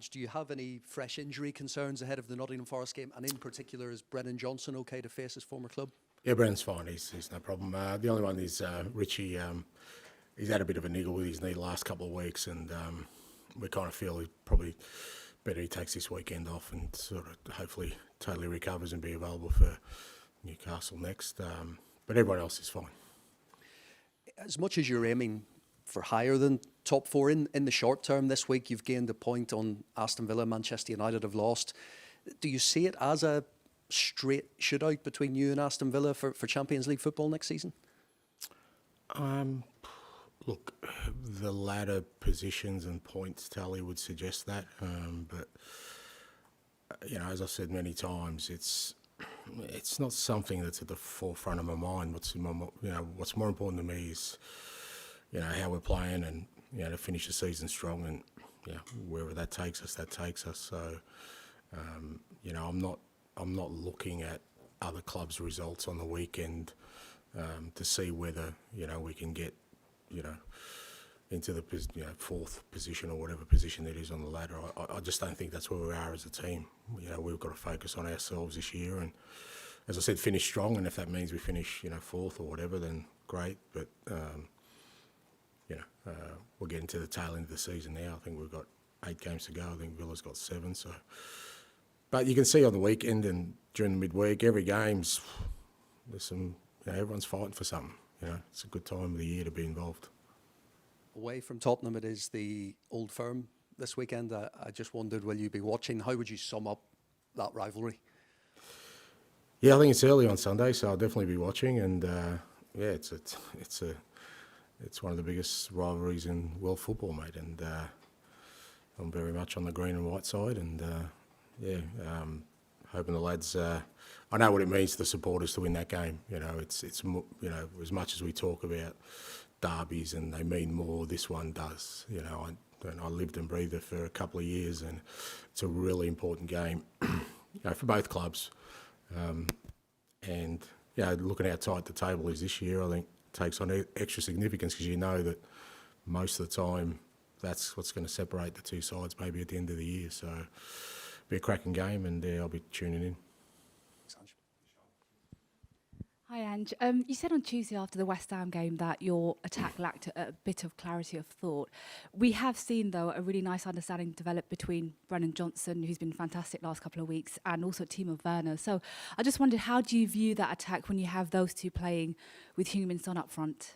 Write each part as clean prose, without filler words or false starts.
Ange, do you have any fresh injury concerns ahead of the Nottingham Forest game? And in particular, is Brennan Johnson okay to face his former club? Yeah, Brennan's fine. He's no problem. The only one is Richie. He's had a bit of a niggle with his knee the last couple of weeks, and we kind of feel he probably better he takes this weekend off and sort of hopefully totally recovers and be available for Newcastle next. But everyone else is fine. As much as you're aiming for higher than top four in the short term this week, you've gained a point on Aston Villa. Manchester United have lost. Do you see it as a straight shootout between you and Aston Villa for Champions League football next season? Look, the latter positions and points tally would suggest that, but as I've said many times, it's not something that's at the forefront of my mind. What's more important to me is how we're playing and to finish the season strong, and wherever that takes us, that takes us. So I'm not looking at other clubs' results on the weekend to see whether we can get into the fourth position or whatever position it is on the ladder. I just don't think that's where we are as a team. We've got to focus on ourselves this year, and as I said, finish strong. And if that means we finish fourth or whatever, then great. But we're getting to the tail end of the season now. I think we've got 8 games to go. I think Villa's got 7. So, but you can see on the weekend and during the midweek, every game's there's some. Everyone's fighting for something. It's a good time of the year to be involved. Away from Tottenham, it is the Old Firm this weekend. I just wondered, will you be watching? How would you sum up that rivalry? Yeah, I think it's early on Sunday, so I'll definitely be watching. And it's one of the biggest rivalries in world football, mate. And I'm very much on the green and white side. And hoping the lads. I know what it means to the supporters to win that game. It's as much as we talk about derbies and they mean more, this one does. I lived and breathed it for a couple of years, and it's a really important game, for both clubs. And looking how tight the table is this year, I think takes on extra significance because that most of the time that's what's going to separate the two sides, maybe at the end of the year. So it'll be a cracking game, and I'll be tuning in. Hi, Ange. You said on Tuesday after the West Ham game that your attack lacked a bit of clarity of thought. We have seen, though, a really nice understanding develop between Brennan Johnson, who's been fantastic last couple of weeks, and also Timo Werner. So I just wondered, how do you view that attack when you have those two playing with Heung-min Son up front?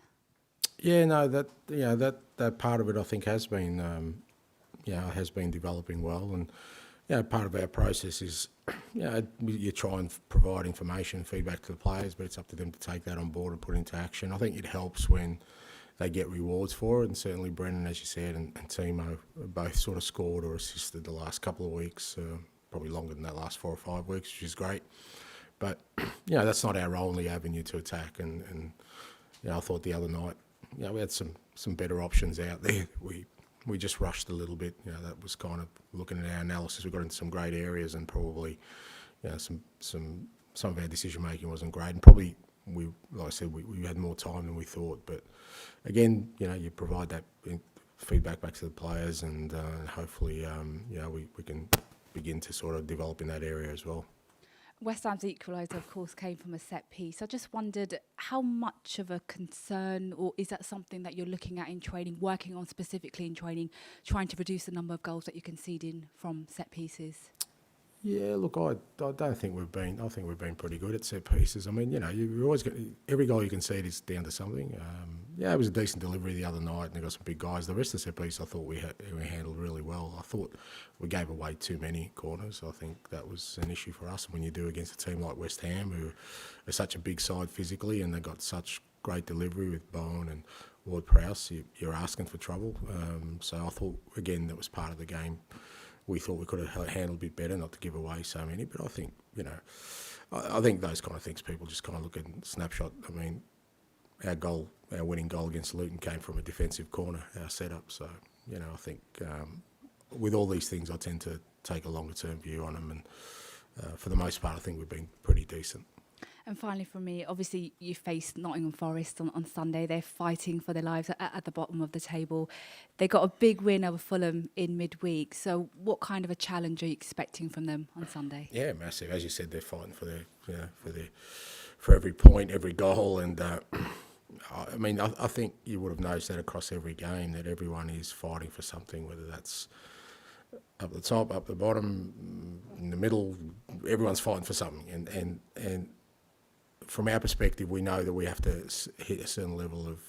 Yeah, no, that part of it I think has been developing well, and part of our process is you try and provide information, feedback to the players, but it's up to them to take that on board and put it into action. I think it helps when they get rewards for it, and certainly Brennan, as you said, and Timo both sort of scored or assisted the last couple of weeks, probably longer than that last 4 or 5 weeks, which is great. But that's not our only avenue to attack, and I thought the other night we had some better options out there. We just rushed a little bit. That was kind of looking at our analysis. We got into some great areas, and probably, some of our decision making wasn't great. And probably like I said, we had more time than we thought. But again, you provide that feedback back to the players, and hopefully, we can begin to sort of develop in that area as well. West Ham's equaliser, of course, came from a set piece. I just wondered how much of a concern, or is that something that you're looking at in training, working on specifically in training, trying to reduce the number of goals that you're conceding from set pieces? Yeah, look, I don't think we've been. I think we've been pretty good at set pieces. I mean, you always get every goal you concede is down to something. It was a decent delivery the other night, and they got some big guys. The rest of the set piece, I thought we handled really well. I thought we gave away too many corners. I think that was an issue for us when you do against a team like West Ham, who are such a big side physically, and they got such great delivery with Bowen and Ward-Prowse. You're asking for trouble. So I thought again that was part of the game. We thought we could have handled a bit better, not to give away so many. But I think, I think those kind of things, people just kind of look at snapshot. I mean, our winning goal against Luton came from a defensive corner, our setup. So, I think with all these things, I tend to take a longer term view on them. And for the most part, I think we've been pretty decent. And finally, from me, obviously you face Nottingham Forest on Sunday. They're fighting for their lives at the bottom of the table. They got a big win over Fulham in midweek. So what kind of a challenge are you expecting from them on Sunday? Yeah, massive. As you said, they're fighting for every point, every goal, and I mean, I think you would have noticed that across every game that everyone is fighting for something, whether that's up the top, up the bottom, in the middle. Everyone's fighting for something, and from our perspective, we know that we have to hit a certain level of,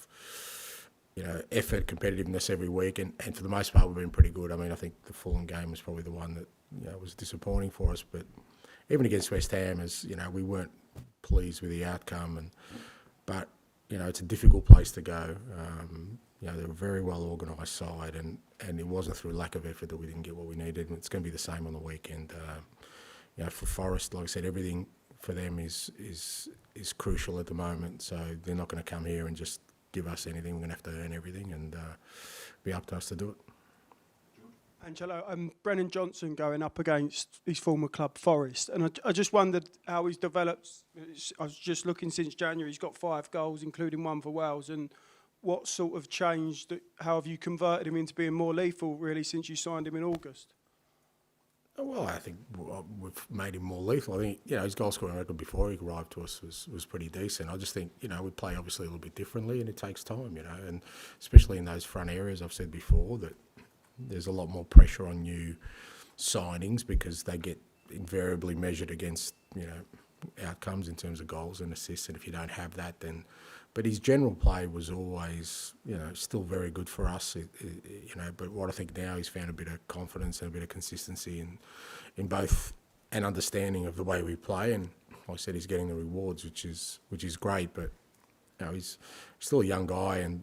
effort, competitiveness every week, and for the most part, we've been pretty good. I mean, I think the Fulham game was probably the one that was disappointing for us, but even against West Ham, we weren't pleased with the outcome, but it's a difficult place to go. They're a very well organised side, and it wasn't through lack of effort that we didn't get what we needed, and it's going to be the same on the weekend. For Forest, like I said, everything for them is crucial at the moment, so they're not going to come here and just give us anything. We're going to have to earn everything, and be up to us to do it. Angelo, Brennan Johnson going up against his former club Forest, and I just wondered how he's developed. I was just looking since January. He's got 5 goals, including 1 for Wales, and what sort of changed? How have you converted him into being more lethal, really, since you signed him in August? Well, I think we've made him more lethal. I think, his goal scoring record before he arrived to us was pretty decent. I just think, we play obviously a little bit differently, and it takes time, and especially in those front areas. I've said before that there's a lot more pressure on new signings because they get invariably measured against, outcomes in terms of goals and assists, and if you don't have that, then... But his general play was always, still very good for us, but what I think now he's found a bit of confidence and a bit of consistency in both an understanding of the way we play, and like I said, he's getting the rewards, which is great, but he's still a young guy, and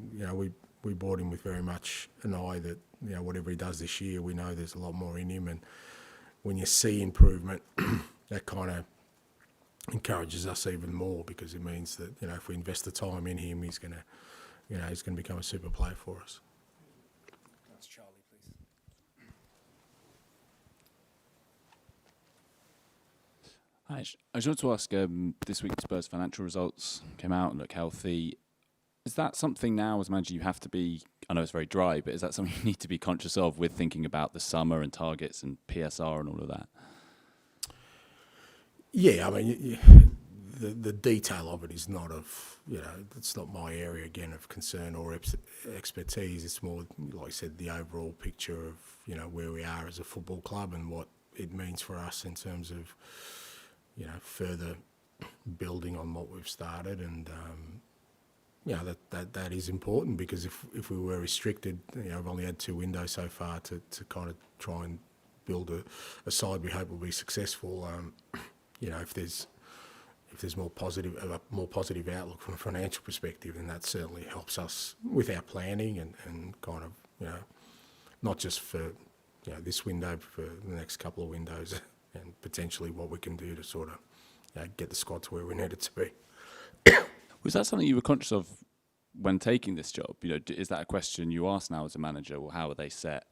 we bought him with very much an eye that whatever he does this year, we know there's a lot more in him, and when you see improvement, that kind of encourages us even more, because it means that if we invest the time in him, he's going to become a super player for us. That's Charlie, please. Hi, I just wanted to ask, this week Spurs financial results came out and look healthy. Is that something now as manager you have to be, I know it's very dry, but is that something you need to be conscious of with thinking about the summer and targets and PSR and all of that? Yeah, I mean, the detail of it is not of, it's not my area, again, of concern or expertise. It's more, like I said, the overall picture of, where we are as a football club and what it means for us in terms of, further building on what we've started. And, that is important, because if we were restricted, we've only had 2 windows so far to kind of try and build a side we hope will be successful. If there's a more positive outlook from a financial perspective, then that certainly helps us with our planning and kind of, not just for, this window, for the next couple of windows, and potentially what we can do to sort of, get the squad to where we need it to be. Was that something you were conscious of when taking this job? Is that a question you ask now as a manager? Well, how are they set,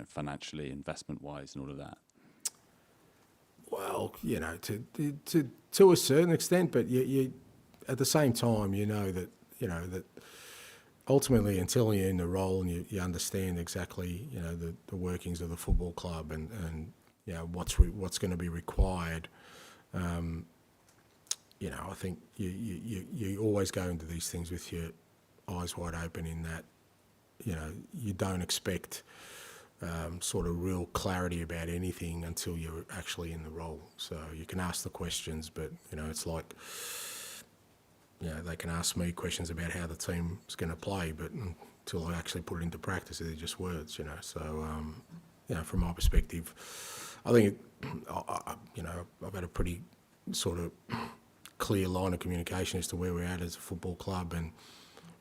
financially, investment-wise, and all of that? Well, to a certain extent, but you at the same time, that ultimately, until you're in the role and you understand exactly, the workings of the football club and what's going to be required, I think you always go into these things with your eyes wide open, in that, you don't expect sort of real clarity about anything until you're actually in the role. So you can ask the questions, but it's like, they can ask me questions about how the team's going to play, but until I actually put it into practice, they're just words. So from my perspective, I think I've had a pretty sort of clear line of communication as to where we're at as a football club, and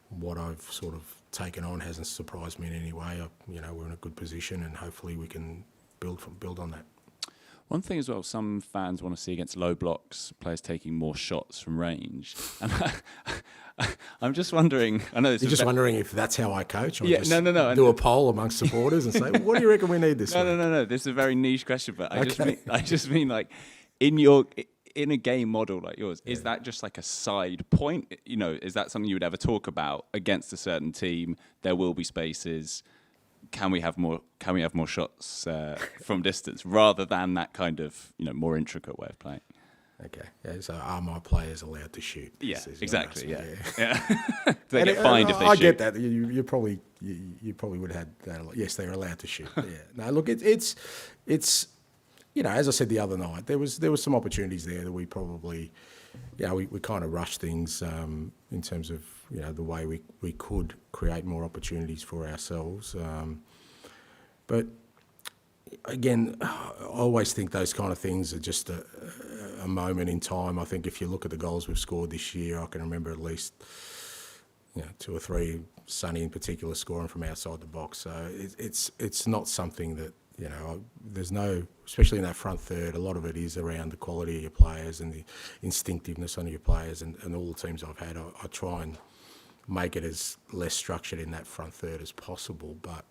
what I've sort of taken on hasn't surprised me in any way. We're in a good position, and hopefully we can build on that. One thing as well, some fans want to see against low blocks, players taking more shots from range. And I'm just wondering, I know you're just wondering if that's how I coach, or no. Do a poll amongst supporters and say, what do you reckon we need this week? No. This is a very niche question, but I just mean like, in a game model like yours, is that just like a side point? You know, is that something you would ever talk about against a certain team? There will be spaces. Can we have more? Can we have more shots from distance rather than that kind of more intricate way of playing? Okay. Yeah, so are my players allowed to shoot? Yeah, This is exactly. what I'm Yeah. asking, Yeah. They get fined if they shoot. I get that. You probably would have had that. Yes, they're allowed to shoot. Yeah. No, look, it's as I said the other night, there was some opportunities there that we probably, we kind of rushed things in terms of the way we could create more opportunities for ourselves. But again, I always think those kind of things are just a moment in time. I think if you look at the goals we've scored this year, I can remember at least 2 or 3, Sonny in particular, scoring from outside the box. So it's not something that there's no, especially in that front third. A lot of it is around the quality of your players and the instinctiveness of your players. And all the teams I've had, I try and make it as less structured in that front third as possible, but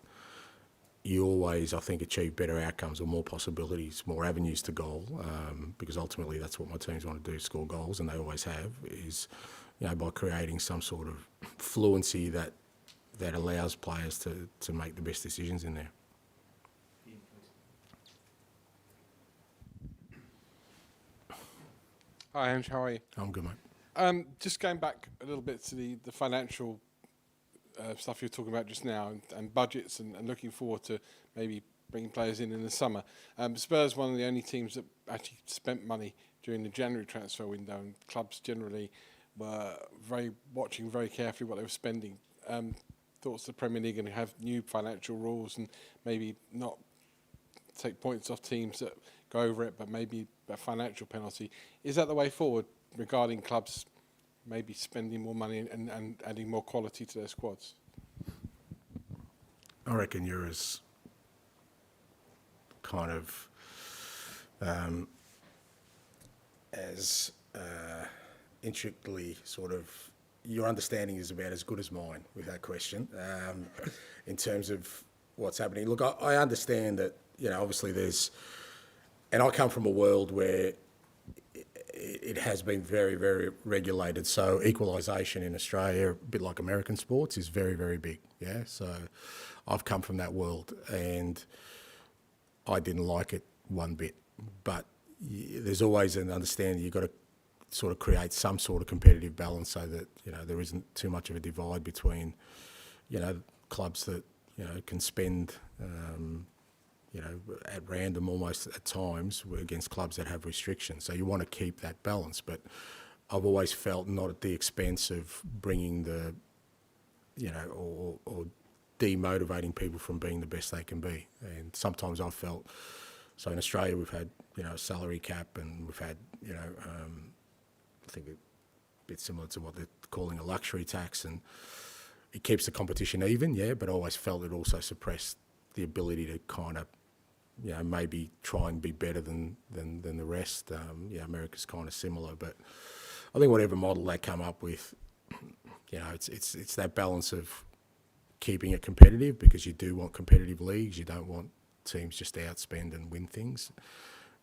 you always, I think, achieve better outcomes or more possibilities, more avenues to goal, because ultimately that's what my teams want to do, score goals, and they always have, is by creating some sort of fluency that allows players to make the best decisions in there. Hi, Ange, how are you? I'm good, mate. Just going back a little bit to the financial stuff you were talking about just now, and budgets and looking forward to maybe bringing players in the summer. Spurs, one of the only teams that actually spent money during the January transfer window, and clubs generally were watching very carefully what they were spending. Thoughts the Premier League going to have new financial rules and maybe not take points off teams that go over it, but maybe a financial penalty. Is that the way forward regarding clubs maybe spending more money and adding more quality to their squads? I reckon you're as kind of intricately sort of, your understanding is about as good as mine with that question in terms of what's happening. Look, I understand that, obviously there's, and I come from a world where it has been very, very regulated. So equalisation in Australia, a bit like American sports, is very, very big. Yeah. So I've come from that world, and I didn't like it one bit. But there's always an understanding you've got to sort of create some sort of competitive balance so that there isn't too much of a divide between clubs that can spend. At random almost at times against clubs that have restrictions. So you want to keep that balance, but I've always felt not at the expense of bringing the, or demotivating people from being the best they can be. And sometimes I've felt, so in Australia we've had, a salary cap, and we've had, I think a bit similar to what they're calling a luxury tax, and it keeps the competition even, yeah, but I always felt it also suppressed the ability to kind of, maybe try and be better than the rest. America's kind of similar, but I think whatever model they come up with, it's that balance of keeping it competitive, because you do want competitive leagues. You don't want teams just to outspend and win things,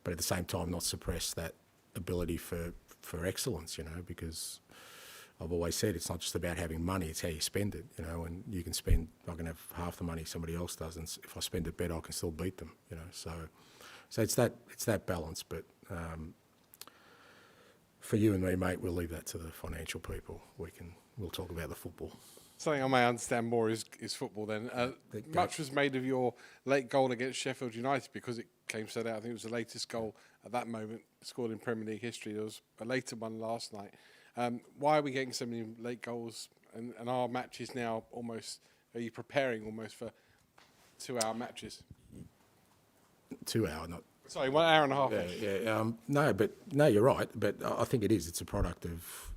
but at the same time not suppress that ability for excellence, because I've always said it's not just about having money, it's how you spend it, and you can spend, I can have half the money somebody else does, and if I spend it better, I can still beat them, so it's that balance, but for you and me, mate, we'll leave that to the financial people. We'll talk about the football. Something I may understand more is football then. Much was made of your late goal against Sheffield United because it came so that I think it was the latest goal at that moment scored in Premier League history. There was a later one last night. Why are we getting so many late goals? And our matches now almost, are you preparing almost for 2-hour matches? 2 hour, not... Sorry, 1 hour and a half. No, you're right. But I think it is. It's a product of,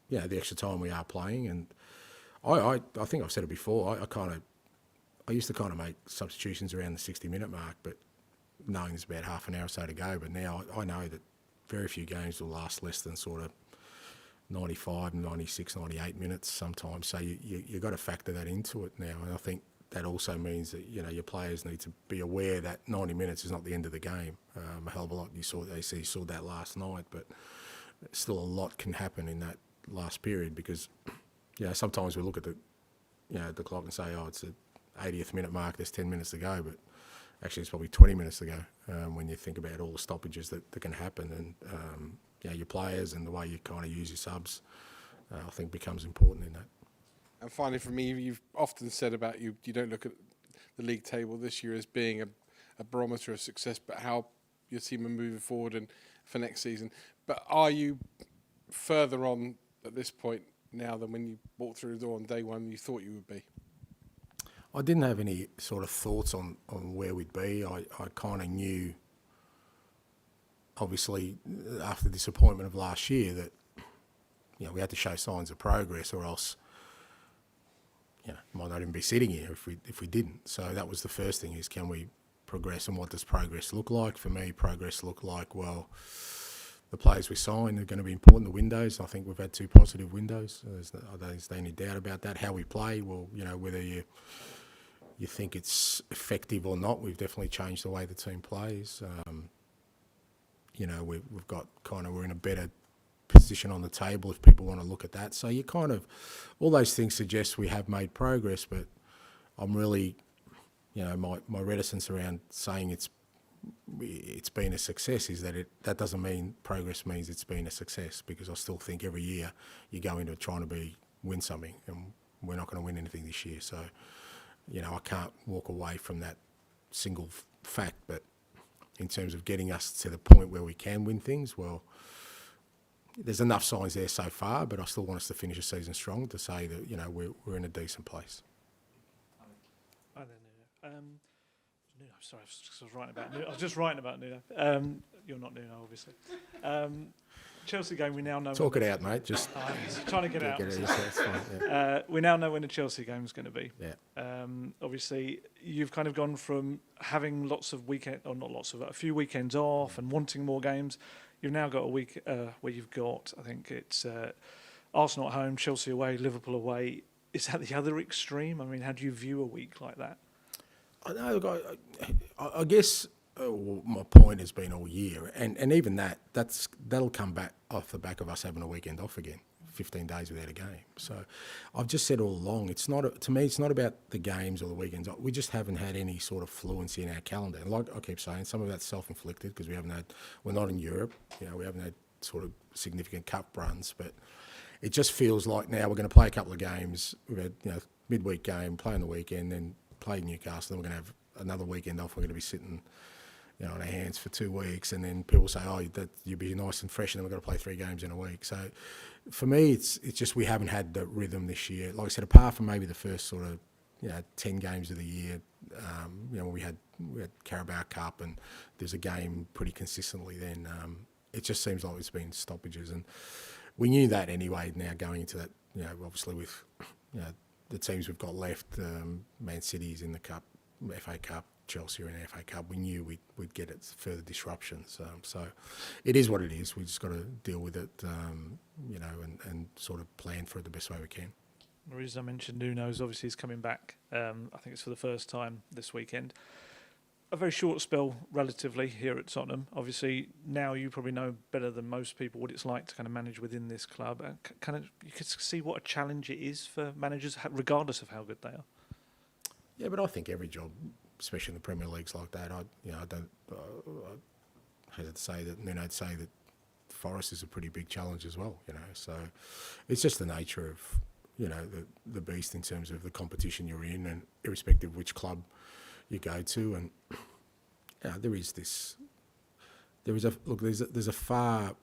the extra time we are playing. And I think I've said it before. I used to kind of make substitutions around the 60-minute mark, but knowing there's about half an hour or so to go. But now I know that very few games will last less than sort of 95, 96, 98 minutes sometimes. So you got to factor that into it now. And I think that also means that your players need to be aware that 90 minutes is not the end of the game. A hell of a lot you saw that last night, but still a lot can happen in that last period because sometimes we look at the clock and say, oh, it's the 80th minute mark, there's 10 minutes to go, but actually it's probably 20 minutes to go when you think about all the stoppages that can happen, and your players and the way you kind of use your subs, I think becomes important in that. And finally, for me, you've often said about you don't look at the league table this year as being a barometer of success, but how your team are moving forward and for next season. But are you further on at this point now than when you walked through the door on day one you thought you would be? I didn't have any sort of thoughts on where we'd be. I kind of knew, obviously, after the disappointment of last year that we had to show signs of progress, or else might not even be sitting here if we didn't. So that was the first thing: is can we progress, and what does progress look like? For me, progress looked like, well, the players we sign are going to be important. The windows, I think we've had 2 positive windows. I don't think there's any doubt about that. How we play, well, whether you think it's effective or not, we've definitely changed the way the team plays. We've got we're in a better position on the table if people want to look at that. So you all those things suggest we have made progress, but I'm really, my reticence around saying it's been a success is that doesn't mean progress means it's been a success, because I still think every year you go into trying to win something, and we're not going to win anything this year. So, I can't walk away from that single fact. But in terms of getting us to the point where we can win things, well, there's enough signs there so far, but I still want us to finish the season strong to say that we're in a decent place. Hi there, Nuno. Nuno, sorry, I was just writing about Nuno. You're not Nuno, obviously. Chelsea game, we now know. Talk it out, mate. Just trying to get out. That's fine, yeah. We now know when the Chelsea game is going to be. Yeah. Obviously, you've kind of gone from having a few weekends off and wanting more games. You've now got a week where you've got, I think it's Arsenal at home, Chelsea away, Liverpool away. Is that the other extreme? I mean, how do you view a week like that? I know. I guess my point has been all year, and even that'll come back off the back of us having a weekend off again, 15 days without a game. So I've just said all along, to me, it's not about the games or the weekends. We just haven't had any sort of fluency in our calendar. And like I keep saying, some of that's self-inflicted because we're not in Europe. We haven't had sort of significant cup runs, but it just feels like now we're going to play a couple of games. We've had midweek game, play on the weekend, then play Newcastle, then we're going to have another weekend off. We're going to be sitting on our hands for 2 weeks, and then people say, oh, that you'll be nice and fresh, and then we've got to play 3 games in a week. So for me, it's just we haven't had the rhythm this year. Like I said, apart from maybe the first sort of 10 games of the year, we had Carabao Cup, and there's a game pretty consistently then. It just seems like it's been stoppages, and we knew that anyway. Now going into that, obviously with the teams we've got left, Man City's in the Cup, FA Cup, Chelsea are in the FA Cup, we knew we'd get it further disruptions. So it is what it is. We just got to deal with it, and sort of plan for it the best way we can. The reason I mentioned Nuno's obviously is coming back. I think it's for the first time this weekend. A very short spell, relatively, here at Tottenham. Obviously, now you probably know better than most people what it's like to kind of manage within this club. You could see what a challenge it is for managers, regardless of how good they are. Yeah, but I think every job, especially in the Premier League's like that. I hesitate to say that Nuno'd say that Forest is a pretty big challenge as well. So it's just the nature of the beast in terms of the competition you're in, and irrespective of which club you go to, and there's a far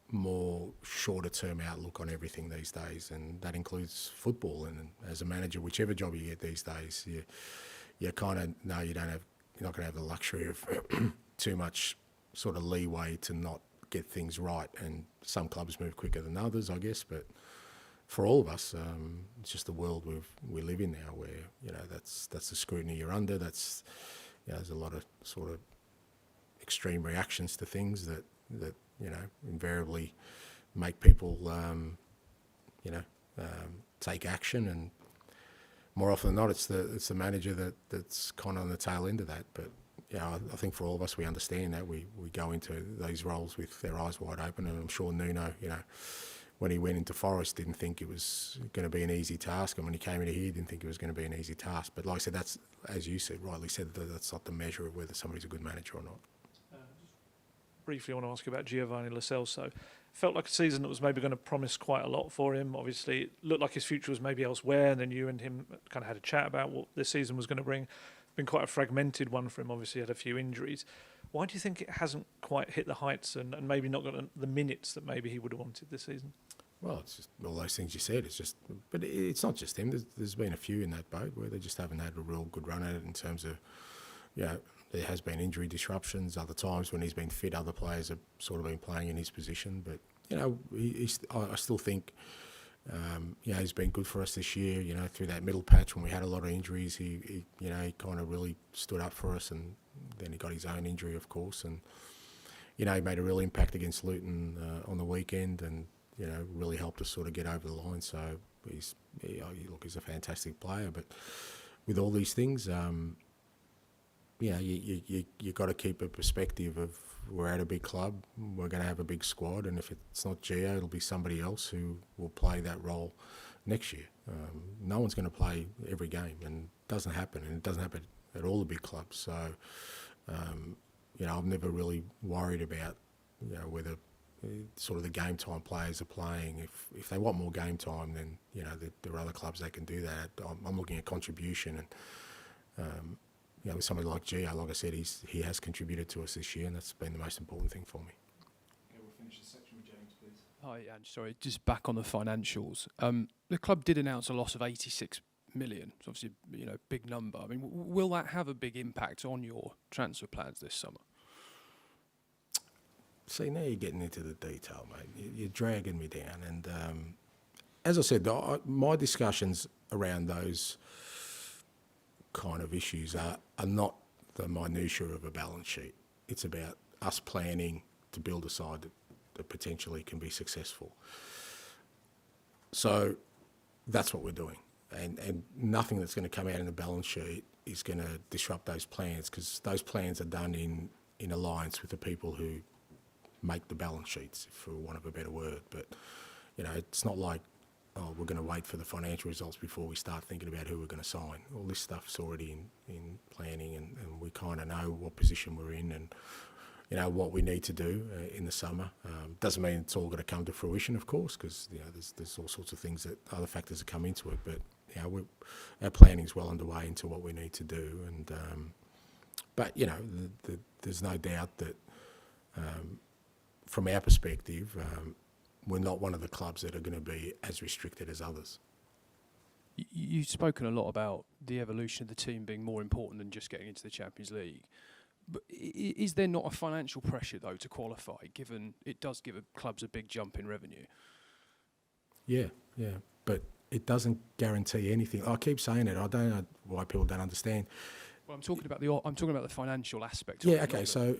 more shorter term outlook on everything these days, and that includes football. And as a manager, whichever job you get these days, you kind of know you're not going to have the luxury of too much sort of leeway to not get things right. And some clubs move quicker than others, I guess, but for all of us, it's just the world we live in now, where that's the scrutiny you're under. That's there's a lot of sort of extreme reactions to things that invariably make people take action. And more often than not, it's the manager that's kind of on the tail end of that. But yeah, I think for all of us, we understand that we go into these roles with their eyes wide open, and I'm sure Nuno, when he went into Forest, didn't think it was going to be an easy task, and when he came into here, didn't think it was going to be an easy task. But like I said, that's, as you said, rightly said, that's not the measure of whether somebody's a good manager or not. Briefly, I want to ask you about Giovanni Lo Celso. Felt like a season that was maybe going to promise quite a lot for him. Obviously, it looked like his future was maybe elsewhere, and then you and him kind of had a chat about what this season was going to bring. Been quite a fragmented one for him. Obviously, had a few injuries. Why do you think it hasn't quite hit the heights and maybe not got the minutes that maybe he would have wanted this season? Well, it's just all those things you said. It's just, but it's not just him. There's been a few in that boat where they just haven't had a real good run at it in terms of, there has been injury disruptions. Other times when he's been fit, other players have sort of been playing in his position. But I still think, he's been good for us this year. Through that middle patch when we had a lot of injuries, he kind of really stood up for us, and then he got his own injury, of course, and he made a real impact against Luton on the weekend, and really helped us sort of get over the line. So he's a fantastic player, but with all these things, you got to keep a perspective of we're at a big club, we're going to have a big squad, and if it's not Gio, it'll be somebody else who will play that role next year. No one's going to play every game, and it doesn't happen, and it doesn't happen at all the big clubs. So, I've never really worried about whether sort of the game time players are playing. If they want more game time, then there are other clubs that can do that. I'm looking at contribution, and with somebody like Gio, like I said, he has contributed to us this year, and that's been the most important thing for me. Okay, we'll finish this section with James, please. Hi, Ange. Sorry, just back on the financials. The club did announce a loss of 86 million. It's obviously a big number. I mean, will that have a big impact on your transfer plans this summer? See, now you're getting into the detail, mate. You're dragging me down. And as I said, my discussions around those kind of issues are not the minutiae of a balance sheet. It's about us planning to build a side that potentially can be successful. So that's what we're doing. And nothing that's going to come out in the balance sheet is going to disrupt those plans, because those plans are done in alliance with the people who make the balance sheets, for want of a better word. But, it's not like, we're going to wait for the financial results before we start thinking about who we're going to sign. All this stuff's already in planning, and we kind of know what position we're in and, what we need to do in the summer. Doesn't mean it's all going to come to fruition, of course, because, there's all sorts of things that other factors that come into it. But, our planning's well underway into what we need to do. And, but, there's no doubt that, from our perspective, we're not one of the clubs that are going to be as restricted as others. You've spoken a lot about the evolution of the team being more important than just getting into the Champions League. But is there not a financial pressure, though, to qualify, given it does give clubs a big jump in revenue? Yeah. But it doesn't guarantee anything. I keep saying it. I don't know why people don't understand. Well, I'm talking about the financial aspect. Yeah, okay. So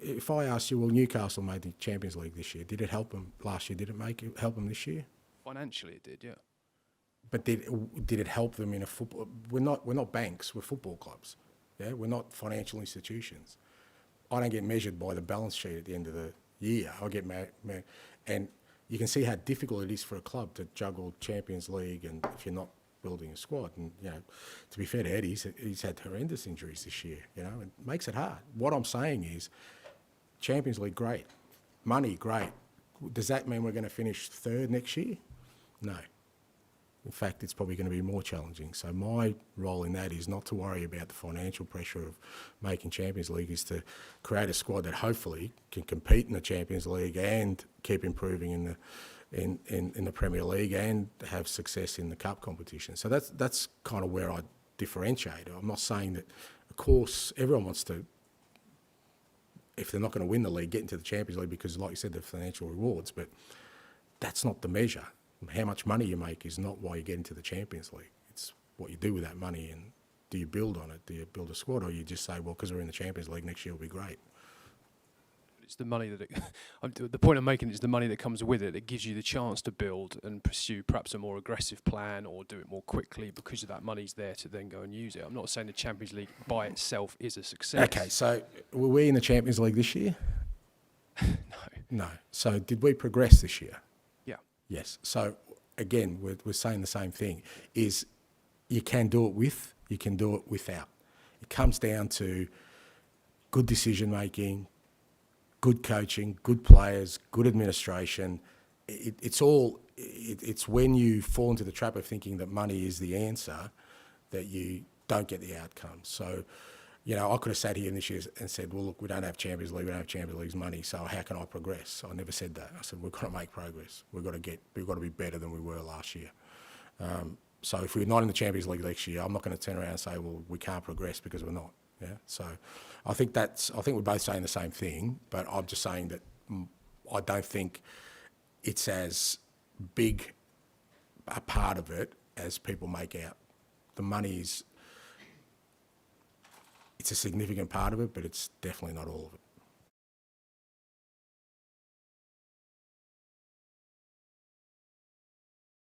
if I asked you, well, Newcastle made the Champions League this year. Did it help them last year? Did it help them this year? Financially, it did, yeah. But did it help them in a football? We're not banks. We're football clubs. Yeah, we're not financial institutions. I don't get measured by the balance sheet at the end of the year. I get and you can see how difficult it is for a club to juggle Champions League, and if you're not building a squad. And to be fair to Eddie, he's had horrendous injuries this year. It makes it hard. What I'm saying is, Champions League, great, money, great. Does that mean we're going to finish third next year? No. In fact, it's probably going to be more challenging. So my role in that is not to worry about the financial pressure of making Champions League, is to create a squad that hopefully can compete in the Champions League and keep improving in the Premier League and have success in the cup competition. So that's kind of where I differentiate. I'm not saying that, of course, everyone wants to, if they're not going to win the league, get into the Champions League because, like you said, the financial rewards, but that's not the measure. How much money you make is not why you get into the Champions League. It's what you do with that money, and do you build on it? Do you build a squad, or you just say, well, because we're in the Champions League, next year will be great? It's the money that the point I'm making is the money that comes with it that gives you the chance to build and pursue perhaps a more aggressive plan or do it more quickly because of that money's there to then go and use it. I'm not saying the Champions League by itself is a success. Okay, so were we in the Champions League this year? No. No. So did we progress this year? Yeah. Yes. So again, we're saying the same thing, is you can do it with, you can do it without. It comes down to good decision making, good coaching, good players, good administration. It's when you fall into the trap of thinking that money is the answer that you don't get the outcome. So, you know, I could have sat here this year and said, well, look, we don't have Champions League, we don't have Champions League's money, so how can I progress? I never said that. I said, we've got to make progress. We've got to be better than we were last year. So if we're not in the Champions League next year, I'm not going to turn around and say, well, we can't progress because we're not. Yeah. So I think we're both saying the same thing, but I'm just saying that I don't think it's as big a part of it as people make out. The money it's a significant part of it, but it's definitely not all of it.